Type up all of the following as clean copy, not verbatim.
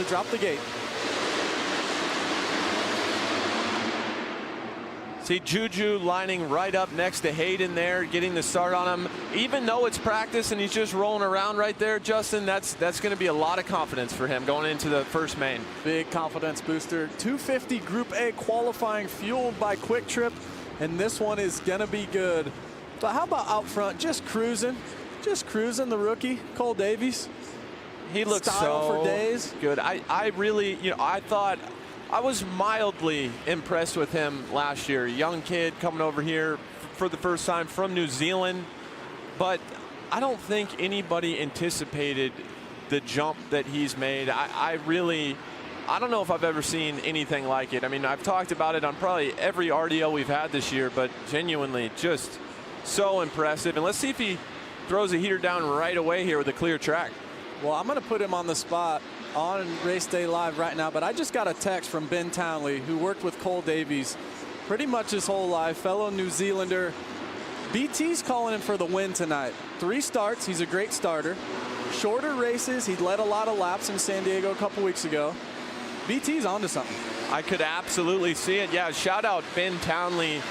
drop the gate. See Juju lining right up next to Hayden there, getting the start on him. Even though it's practice and he's just rolling around right there, Justin, that's going to be a lot of confidence for him going into the first main. Big confidence booster. 250 Group A qualifying fueled by Quick Trip, and this one is going to be good. But how about out front, just cruising the rookie, Cole Davies. He looks Style so for days. good. I really, I thought I was mildly impressed with him last year. Young kid coming over here for the first time from New Zealand. But I don't think anybody anticipated the jump that he's made. I don't know if I've ever seen anything like it. I mean, I've talked about it on probably every RDO we've had this year, but genuinely just so impressive. And let's see if he throws a heater down right away here with a clear track. Well, I'm going to put him on the spot on Race Day Live right now, but I just got a text from Ben Townley, who worked with Cole Davies pretty much his whole life, fellow New Zealander. BT's calling him for the win tonight. 3 starts, he's a great starter. Shorter races, he led a lot of laps in San Diego a couple weeks ago. BT's onto something. I could absolutely see it. Yeah, shout out Ben Townley,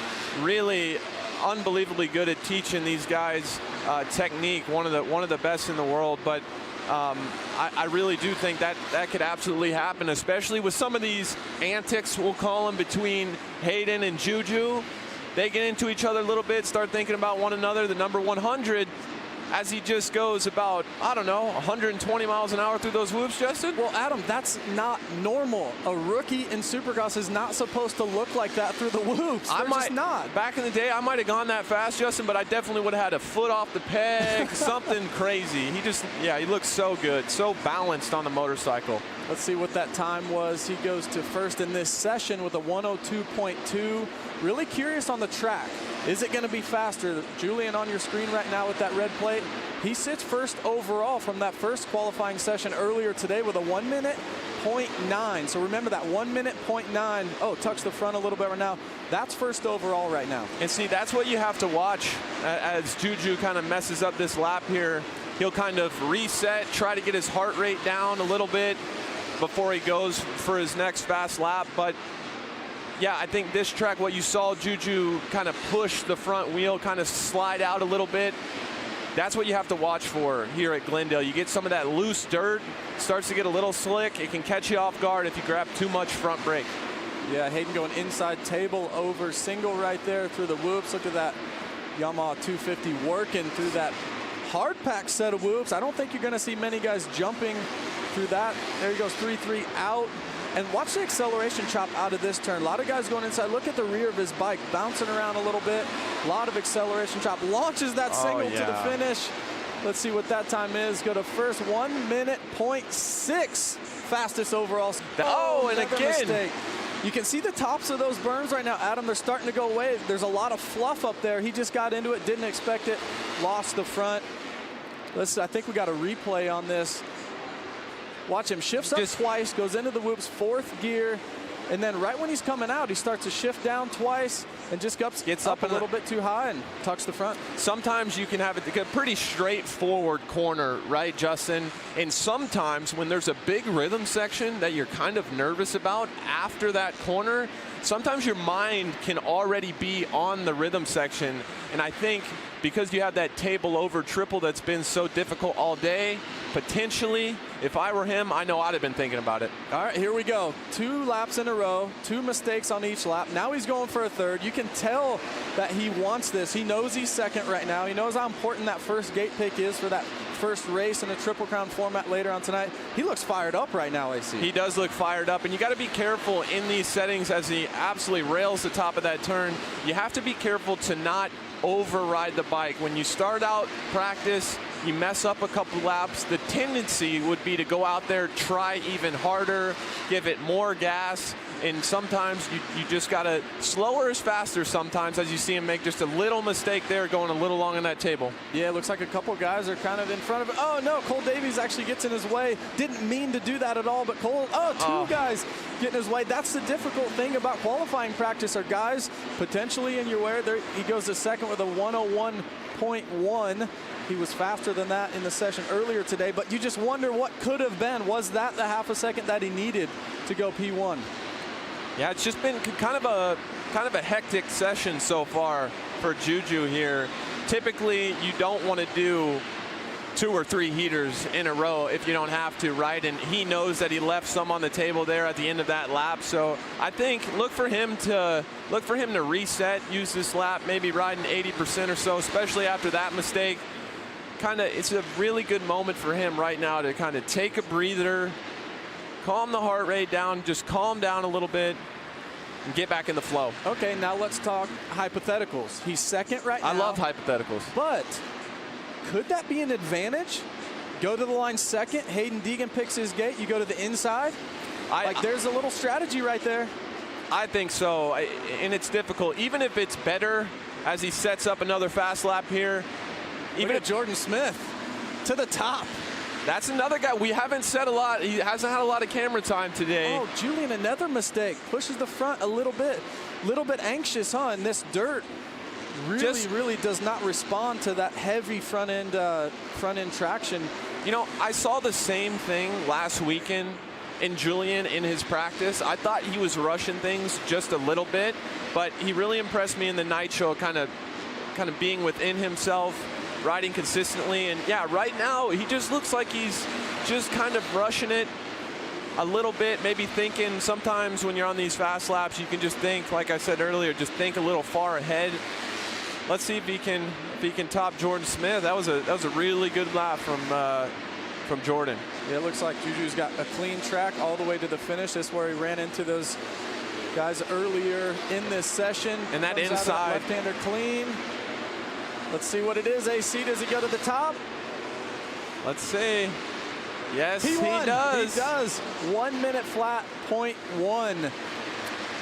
really unbelievably good at teaching these guys technique, one of the best in the world. But I really do think that could absolutely happen, especially with some of these antics, we'll call them, between Hayden and Juju. They get into each other a little bit, start thinking about one another. The number 100, as he just goes about, I don't know, 120 miles an hour through those whoops, Justin? Well, Adam, that's not normal. A rookie in Supercross is not supposed to look like that through the whoops. They're just not. Back in the day, I might have gone that fast, Justin, but I definitely would have had a foot off the peg, something crazy. He looks so good, so balanced on the motorcycle. Let's see what that time was. He goes to first in this session with a 102.2. Really curious on the track. Is it going to be faster? Julian on your screen right now with that red plate. He sits first overall from that first qualifying session earlier today with a 1 minute 0.9. So remember that 1 minute 0.9. Oh, touch the front a little bit right now. That's first overall right now. And see, that's what you have to watch as Juju kind of messes up this lap here. He'll kind of reset, try to get his heart rate down a little bit before he goes for his next fast lap. But yeah, I think this track, what you saw Juju kind of push the front wheel, kind of slide out a little bit. That's what you have to watch for here at Glendale. You get some of that loose dirt, starts to get a little slick. It can catch you off guard if you grab too much front brake. Yeah, Hayden going inside table over single right there through the whoops. Look at that Yamaha 250 working through that hard pack set of whoops. I don't think you're going to see many guys jumping through that. There he goes, 3-3 out. And watch the acceleration chop out of this turn. A lot of guys going inside. Look at the rear of his bike, bouncing around a little bit. A lot of acceleration chop. Launches that single to the finish. Let's see what that time is. Go to first, 1 minute 0.6. Fastest overall. And again. Mistake. You can see the tops of those berms right now, Adam. They're starting to go away. There's a lot of fluff up there. He just got into it, didn't expect it, lost the front. I think we got a replay on this. Watch him, shifts up twice, goes into the whoops, 4th gear, and then right when he's coming out, he starts to shift down twice and just gets up a little bit too high and tucks the front. Sometimes you can have a pretty straightforward corner, right, Justin? And sometimes when there's a big rhythm section that you're kind of nervous about after that corner, sometimes your mind can already be on the rhythm section. And I think because you have that table over triple that's been so difficult all day, potentially, if I were him, I know I'd have been thinking about it. All right, here we go. 2 laps in a row, 2 mistakes on each lap. Now he's going for a third. You can tell that he wants this. He knows he's second right now. He knows how important that first gate pick is for that first race in a Triple Crown format later on tonight. He looks fired up right now, AC. He does look fired up, and you got to be careful in these settings as he absolutely rails the top of that turn. You have to be careful to not override the bike. When you start out practice, you mess up a couple laps, the tendency would be to go out there, try even harder, give it more gas, and sometimes you just gotta, slower is faster sometimes, as you see him make just a little mistake there, going a little long on that table. Yeah, it looks like a couple guys are kind of in front of it. Oh no, Cole Davies actually gets in his way. Didn't mean to do that at all, but two guys get in his way. That's the difficult thing about qualifying practice, are guys potentially in your way. There he goes to second with a 101.1. He was faster than that in the session earlier today, but you just wonder what could have been. Was that the half a second that he needed to go P1? Yeah, it's just been kind of a hectic session so far for Juju here. Typically, you don't want to do 2 or 3 heaters in a row if you don't have to, right? And he knows that he left some on the table there at the end of that lap. So I think look for him to reset, use this lap, maybe riding 80% or so, especially after that mistake. It's a really good moment for him right now to kind of take a breather, calm the heart rate down, just calm down a little bit, and get back in the flow. Okay, now let's talk hypotheticals. He's second right now. I love hypotheticals. But could that be an advantage? Go to the line second, Hayden Deegan picks his gate, you go to the inside? There's a little strategy right there. I think so, and it's difficult. Even if it's better as he sets up another fast lap here. Even at Jordan Smith to the top. That's another guy we haven't said a lot. He hasn't had a lot of camera time today. Oh, Julian, another mistake. Pushes the front a little bit. Little bit anxious, huh? And this dirt really does not respond to that heavy front end traction. You know, I saw the same thing last weekend in Julian in his practice. I thought he was rushing things just a little bit, but he really impressed me in the night show, kind of being within himself, riding consistently. And yeah, right now he just looks like he's just kind of rushing it a little bit, maybe thinking. Sometimes when you're on these fast laps, you can just think, like I said earlier, just think a little far ahead. Let's see if he can top Jordan Smith. That was a really good lap from Jordan. Yeah, it looks like Juju's got a clean track all the way to the finish. That's where he ran into those guys earlier in this session. And that comes inside left-hander clean. Let's see what it is. AC, does he go to the top? Let's see. Yes, he does. He does. 1 minute flat, 0.1.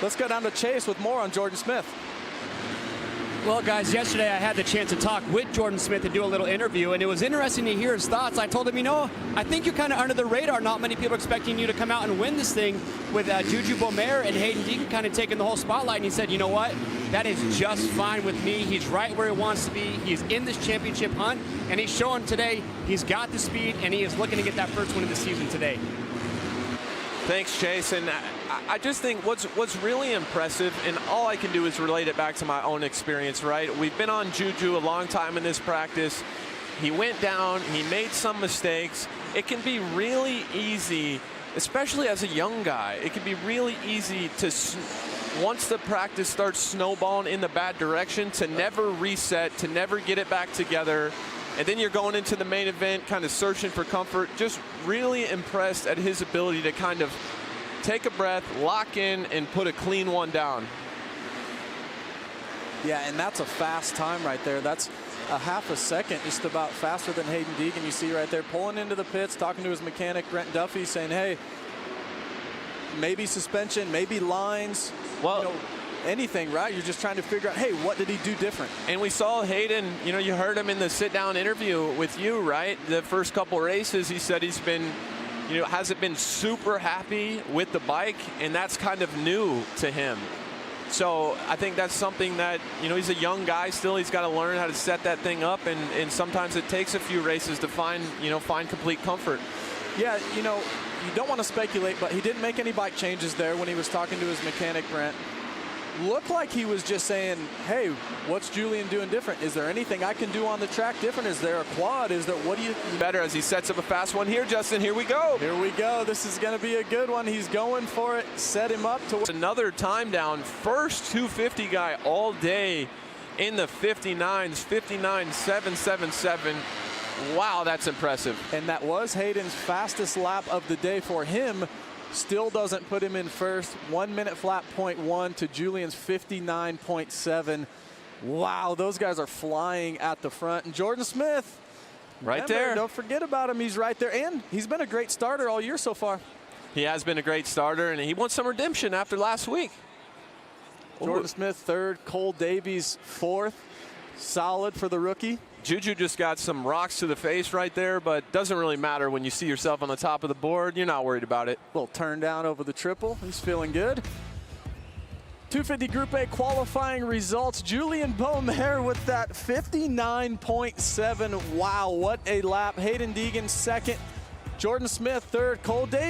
Let's go down to Chase with more on Jordan Smith. Well, guys, yesterday I had the chance to talk with Jordan Smith and do a little interview, and it was interesting to hear his thoughts. I told him, you know, I think you're kind of under the radar. Not many people are expecting you to come out and win this thing with Juju Bomer and Hayden Deegan kind of taking the whole spotlight. And he said, you know what? That is just fine with me. He's right where he wants to be. He's in this championship hunt, and he's showing today he's got the speed, and he is looking to get that first win of the season today. Thanks, Chase. And I just think what's really impressive, and all I can do is relate it back to my own experience, right? We've been on Juju a long time in this practice. He went down, he made some mistakes. It can be really easy, especially as a young guy, it can be really easy to, once the practice starts snowballing in the bad direction, to never reset, to never get it back together. And then you're going into the main event kind of searching for comfort. Just really impressed at his ability to kind of take a breath, lock in, and put a clean one down. Yeah, and that's a fast time right there. That's a half a second, just about faster than Hayden Deegan. You see right there, pulling into the pits, talking to his mechanic, Brent Duffy, saying, hey, maybe suspension, maybe lines. Well, you know, anything, right? You're just trying to figure out, hey, what did he do different? And we saw Hayden, you know, you heard him in the sit-down interview with you, right? The first couple races, he said he's been, you know, hasn't been super happy with the bike, and that's kind of new to him. So I think that's something that, you know, he's a young guy still. He's got to learn how to set that thing up, and sometimes it takes a few races to find complete comfort. Yeah, you know, you don't want to speculate, but he didn't make any bike changes there when he was talking to his mechanic, Brent. Looked like he was just saying, hey, what's Julian doing different? Is there anything I can do on the track different? Is there a quad? Is there, what do you... Better as he sets up a fast one here, Justin. Here we go. Here we go. This is going to be a good one. He's going for it. Set him up to... Another time down. First 250 guy all day in the 59s. 59.777. Wow, that's impressive. And that was Hayden's fastest lap of the day for him. Still doesn't put him in first. 1 minute flat 0.1 to Julian's 59.7. Wow, those guys are flying at the front. And Jordan Smith, right there. Don't forget about him. He's right there. And he's been a great starter all year so far. He has been a great starter, and he wants some redemption after last week. Jordan Smith third, Cole Davies fourth. Solid for the rookie. Juju just got some rocks to the face right there, but doesn't really matter when you see yourself on the top of the board. You're not worried about it. Little turn down over the triple. He's feeling good. 250 Group A qualifying results. Julian Beaumer with that 59.7. Wow, what a lap. Hayden Deegan second. Jordan Smith third. Cole Davis